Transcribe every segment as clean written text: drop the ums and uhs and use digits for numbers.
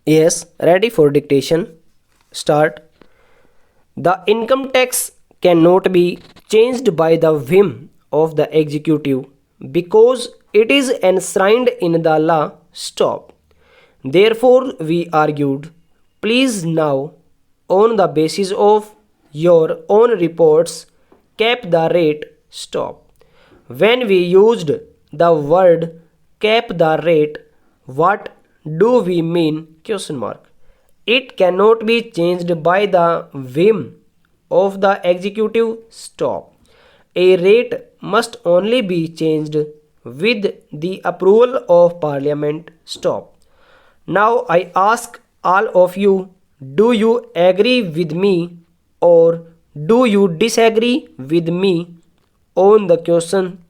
Yes, ready for dictation. Start. The income tax cannot be changed by the whim of the executive because it is enshrined in the law. Stop. Therefore, we argued, please now, on the basis of your own reports, cap the rate. Stop. When we used the word cap the rate, what do we mean? Question mark. It cannot be changed by the whim of the executive. Stop. A rate must only be changed with the approval of parliament. Stop. Now I ask all of you, do you agree with me or do you disagree with me on the question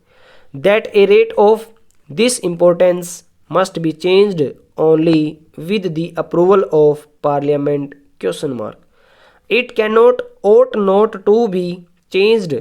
that a rate of this importance must be changed only with the approval of parliament? Question mark. It cannot ought not to be changed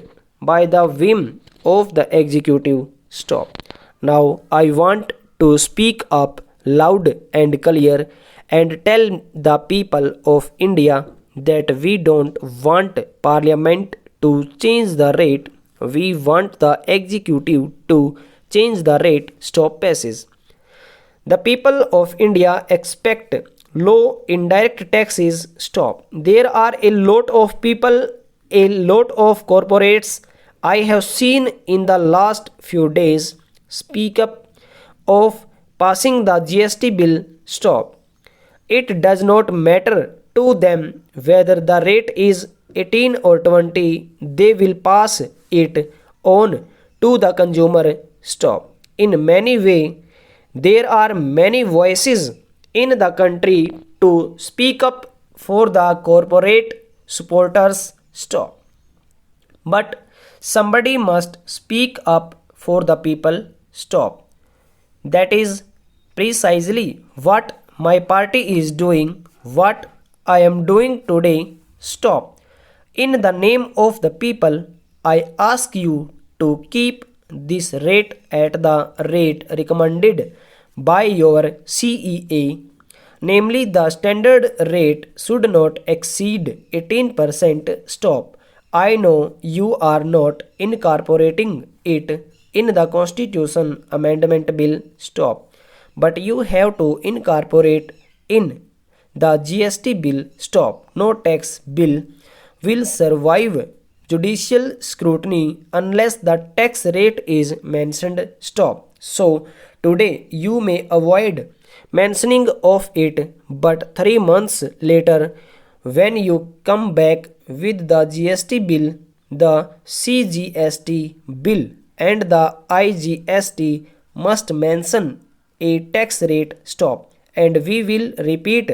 by the whim of the executive. Stop. Now I want to speak up loud and clear and tell the people of India that we don't want parliament to change the rate. We want the executive to change the rate. Stop passes. The people of India expect low indirect taxes. Stop. There are a lot of people, a lot of corporates I have seen in the last few days speak up of passing the GST bill. Stop. It does not matter to them whether the rate is 18 or 20, they will pass it on to the consumer. Stop. In many ways, there are many voices in the country to speak up for the corporate supporters. Stop. But somebody must speak up for the people. Stop. That is precisely what my party is doing, what I am doing today. Stop. In the name of the people, I ask you to keep this rate at the rate recommended by your CEA, namely the standard rate should not exceed 18%. Stop. I know you are not incorporating it in the Constitution Amendment Bill. Stop. But you have to incorporate in the GST bill. Stop. No tax bill will survive judicial scrutiny unless the tax rate is mentioned. Stop. So today you may avoid mentioning of it, but 3 months later when you come back with the GST bill, the CGST bill and the IGST must mention a tax rate. Stop. And we will repeat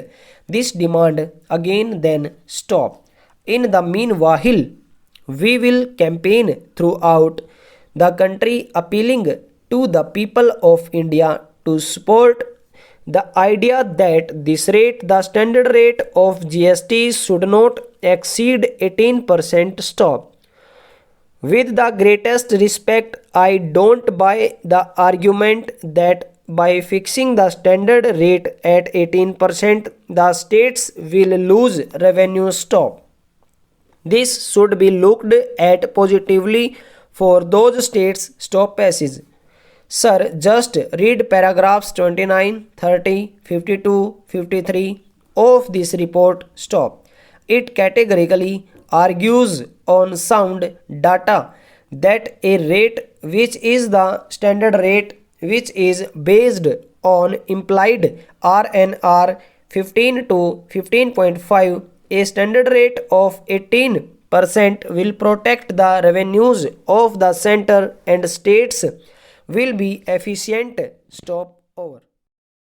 this demand again. Then stop. In the meanwhile, we will campaign throughout the country appealing to the people of India to support the idea that this rate, the standard rate of GST, should not exceed 18%. Stop. With the greatest respect, I don't buy the argument that by fixing the standard rate at 18%, the states will lose revenue. Stop. This should be looked at positively for those states. Stop passage. Sir, just read paragraphs 29, 30, 52, 53 of this report. Stop. It categorically argues on sound data that a rate which is the standard rate, which is based on implied RNR 15 to 15.5, a standard rate of 18% will protect the revenues of the center and states will be efficient. Stop. Over.